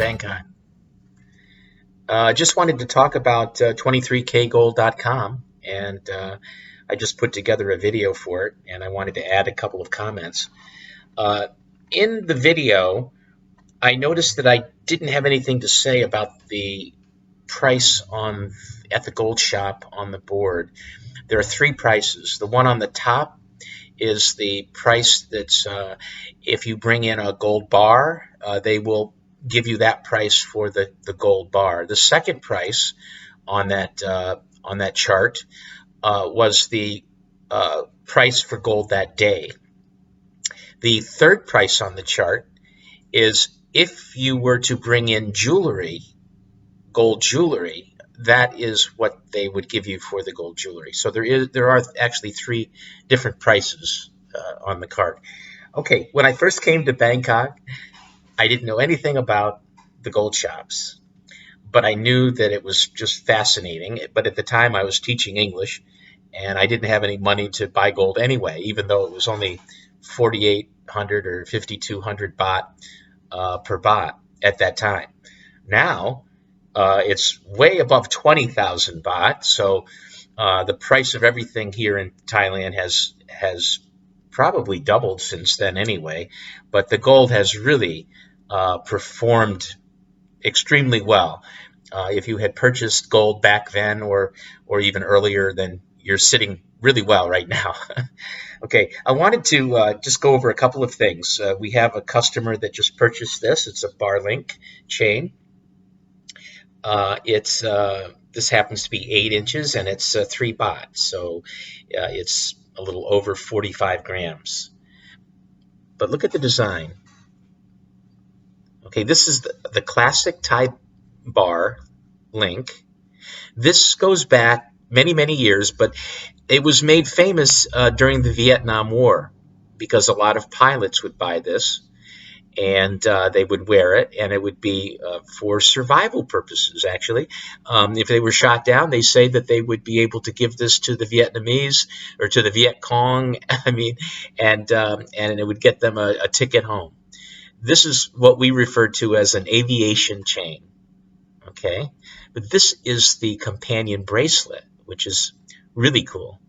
Bangkok. Just wanted to talk about 23kgold.com, and I just put together a video for it, and I wanted to add a couple of comments. In the video, I noticed that I didn't have anything to say about the price at the gold shop on the board. There are three prices. The one on the top is the price that's if you bring in a gold bar, they will give you that price for the gold bar. The second price on that chart was the price for gold that day. The third price on the chart is if you were to bring in jewelry, gold jewelry, that is what they would give you for the gold jewelry. So there are actually three different prices on the card. Okay, when I first came to Bangkok, I didn't know anything about the gold shops, but I knew that it was just fascinating. But at the time, I was teaching English, and I didn't have any money to buy gold anyway, even though it was only 4,800 or 5,200 baht per baht at that time. Now, it's way above 20,000 baht, so the price of everything here in Thailand has probably doubled since then anyway, but the gold has really performed extremely well. If you had purchased gold back then or even earlier, then you're sitting really well right now. Okay, I wanted to just go over a couple of things. We have a customer that just purchased this. It's a bar link chain. This happens to be 8 inches, and it's 3 baht, so it's a little over 45 grams. But look at the design. Okay, this is the classic Thai bar link. This goes back many, many years, but it was made famous during the Vietnam War because a lot of pilots would buy this, and they would wear it, and it would be for survival purposes, actually. If they were shot down, they say that they would be able to give this to the Vietnamese or to the Viet Cong, and it would get them a ticket home. This is what we refer to as an aviation chain, okay? But this is the companion bracelet, which is really cool.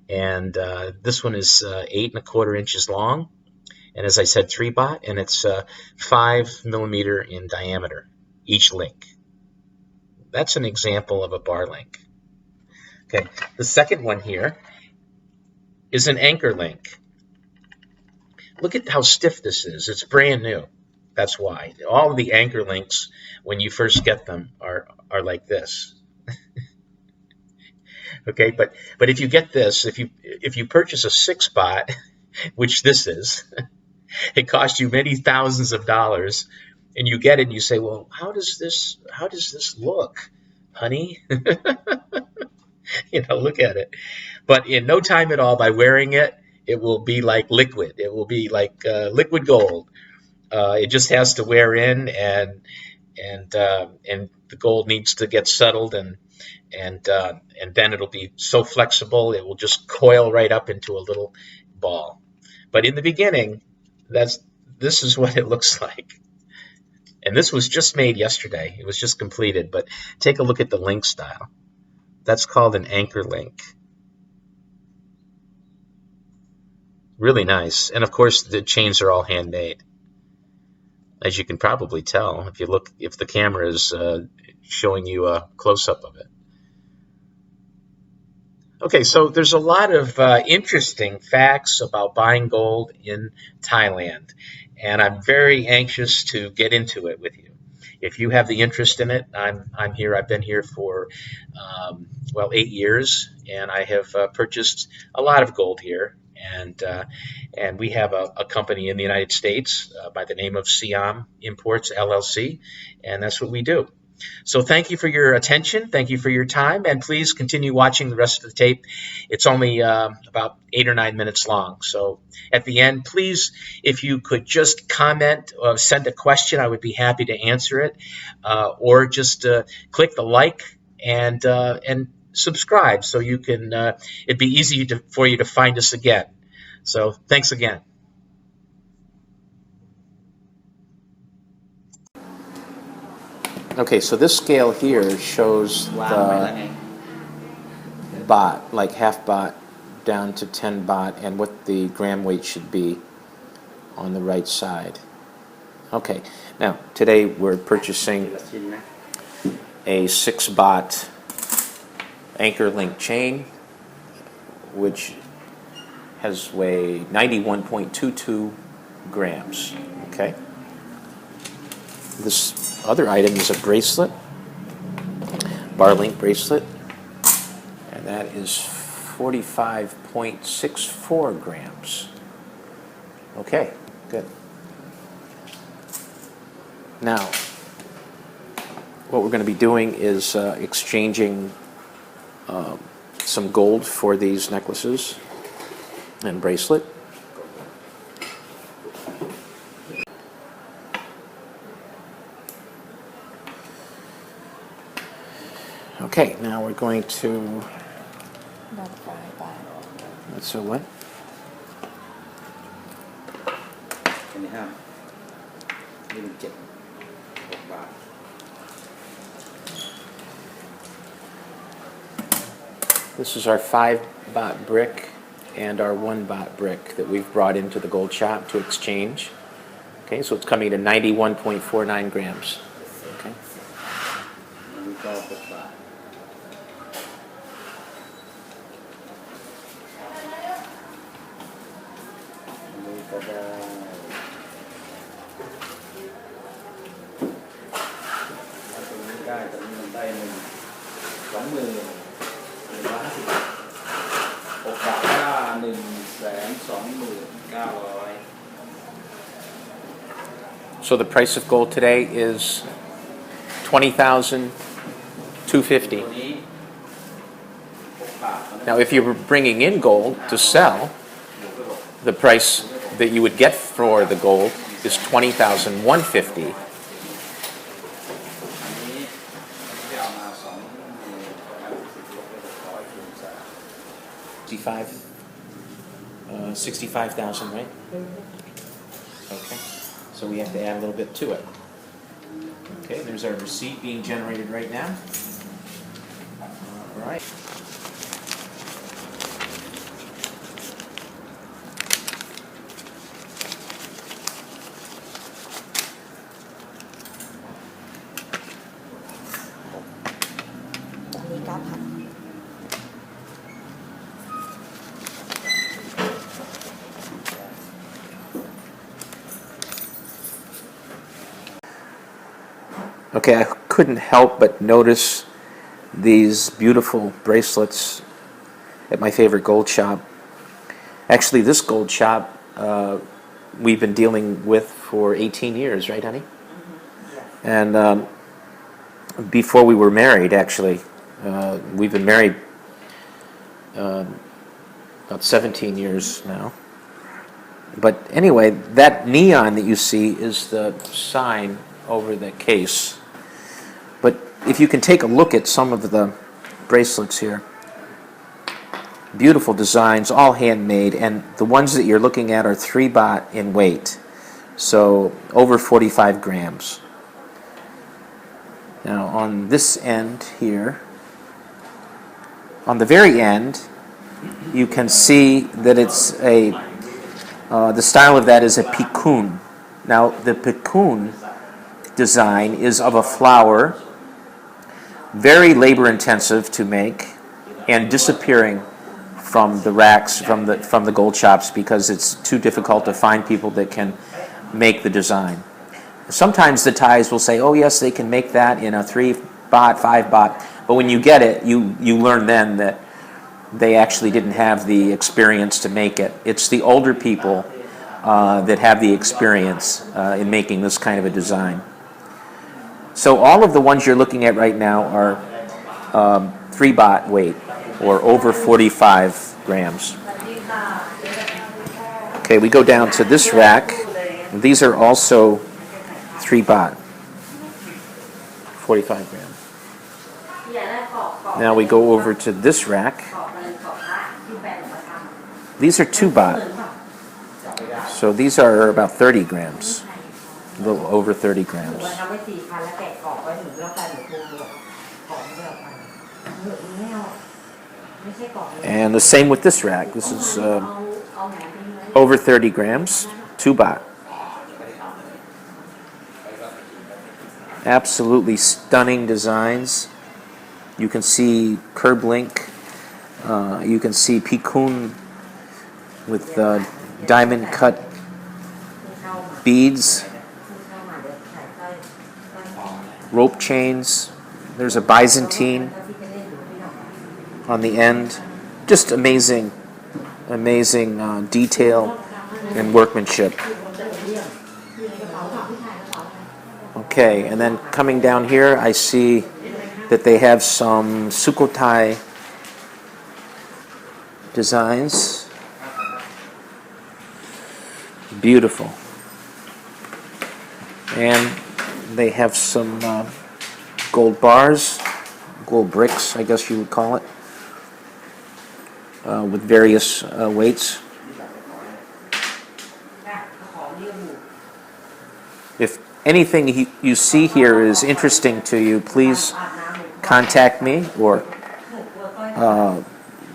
And this one is 8¼ inches long. And as I said, 3 baht, and it's 5 millimeter in diameter, each link. That's an example of a bar link. Okay, the second one here is an anchor link. Look at how stiff this is. It's brand new. That's why. All of the anchor links, when you first get them, are like this. Okay, but if you get this, if you purchase a 6 baht, which this is, it costs you many thousands of dollars, and you get it and you say, well, how does this look, honey? Look at it. But in no time at all, by wearing it, it will be like liquid. It will be like liquid gold. It just has to wear in, and the gold needs to get settled, and then it'll be so flexible it will just coil right up into a little ball. But in the beginning, this is what it looks like. And this was just made yesterday. It was just completed. But take a look at the link style. That's called an anchor link. Really nice. And of course, the chains are all handmade, as you can probably tell if the camera is showing you a close-up of it. Okay, so there's a lot of interesting facts about buying gold in Thailand, and I'm very anxious to get into it with you. If you have the interest in it, I'm here. I've been here for 8 years, and I have purchased a lot of gold here. And we have a company in the United States by the name of Siam Imports LLC, and that's what we do. So thank you for your attention. Thank you for your time, and please continue watching the rest of the tape. It's only about 8 or 9 minutes long. So at the end, please, if you could just comment or send a question, I would be happy to answer it, or just click the like and subscribe so you can. It'd be easy for you to find us again. So thanks again. Okay, so this scale here shows the baht, like half baht down to 10 baht, and what the gram weight should be on the right side. Okay, now today we're purchasing a 6 baht anchor link chain, which has weighed 91.22 grams. Okay. This other item is a bracelet, bar link bracelet, and that is 45.64 grams. Okay, good. Now, what we're going to be doing is exchanging some gold for these necklaces and bracelet. Okay, now we're going to. So what? This is our 5 baht brick and our 1 baht brick that we've brought into the gold shop to exchange. Okay, so it's coming to 91.49 grams. Okay. So the price of gold today is 20,250. Now, if you were bringing in gold to sell, the price that you would get for the gold is 20,150. $65,000, right? Okay. So we have to add a little bit to it. Okay, there's our receipt being generated right now. All right. Okay, I couldn't help but notice these beautiful bracelets at my favorite gold shop. Actually, this gold shop we've been dealing with for 18 years, right, honey? Mm-hmm. And before we were married, actually, we've been married about 17 years now. But anyway, that neon that you see is the sign over the case. But if you can take a look at some of the bracelets here, beautiful designs, all handmade, and the ones that you're looking at are 3 baht in weight, so over 45 grams. Now on this end here, on the very end, you can see that it's a, the style of that is a pikun. Now the pikun design is of a flower, very labor intensive to make, and disappearing from the racks, from the gold shops, because it's too difficult to find people that can make the design. Sometimes the Thais will say, oh yes, they can make that in a 3 baht, 5 baht, but when you get it, you learn then that they actually didn't have the experience to make it. It's the older people that have the experience in making this kind of a design. So all of the ones you're looking at right now are 3 baht weight, or over 45 grams. Okay, we go down to this rack. These are also 3 baht, 45 grams. Now we go over to this rack. These are 2 baht. So these are about 30 grams. a little over 30 grams. ทำไป4,000แล้วแกะกรอบไว้ถึงแล้วแต่หนูโทรบอกของไม่ออกไปไม่เอาไม่ใช่กรอบ And the same with this rack. This is over 30 grams, 2 baht. Absolutely stunning designs. You can see curb link. You can see pikun with diamond cut beads, rope chains. There's a Byzantine on the end. Just amazing, amazing detail and workmanship. Okay, and then coming down here, I see that they have some Sukhothai designs. Beautiful. And they have some gold bars, gold bricks, I guess you would call it, with various weights. If anything you see here is interesting to you, please contact me or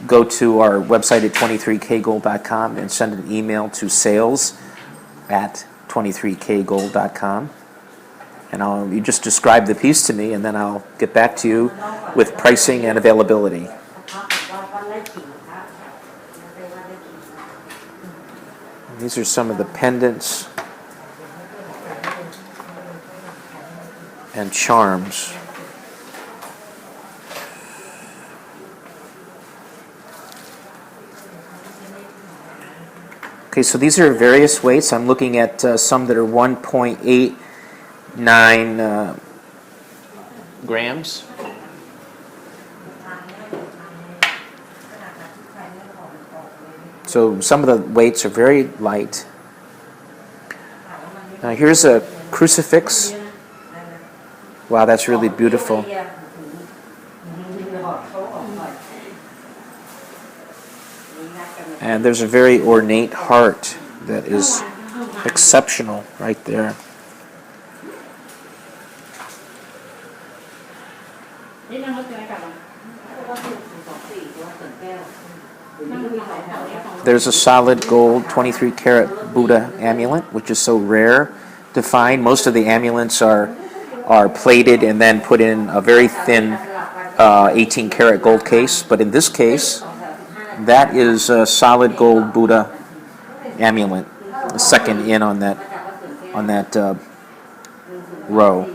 go to our website at 23kgold.com and send an email to sales@23kgold.com. And you just describe the piece to me, and then I'll get back to you with pricing and availability. These are some of the pendants and charms. Okay, so these are various weights. I'm looking at some that are 1.89 grams. So some of the weights are very light. Now here's a crucifix. Wow, that's really beautiful. And there's a very ornate heart that is exceptional right there. There's a solid gold 23 karat Buddha amulet, which is so rare to find. Most of the amulets are plated and then put in a very thin 18 karat gold case, but in this case, that is a solid gold Buddha amulet, second in on that row,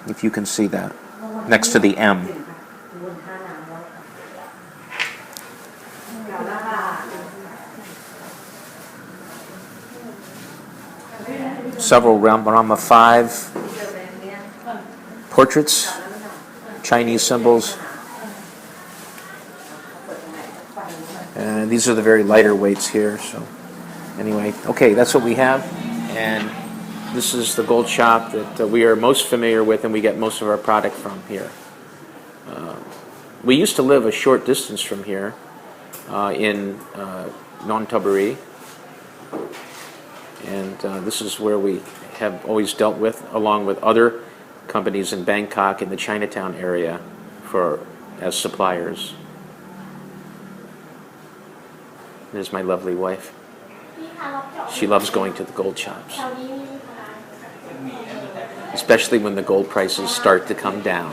if you can see that, next to the M. Several Rama 5 portraits, Chinese symbols. And these are the very lighter weights here. So anyway, okay, that's what we have. And this is the gold shop that we are most familiar with and we get most of our product from here. We used to live a short distance from here in Nonthaburi. And this is where we have always dealt with, along with other companies in Bangkok in the Chinatown area as suppliers. There's my lovely wife. She loves going to the gold shops, especially when the gold prices start to come down.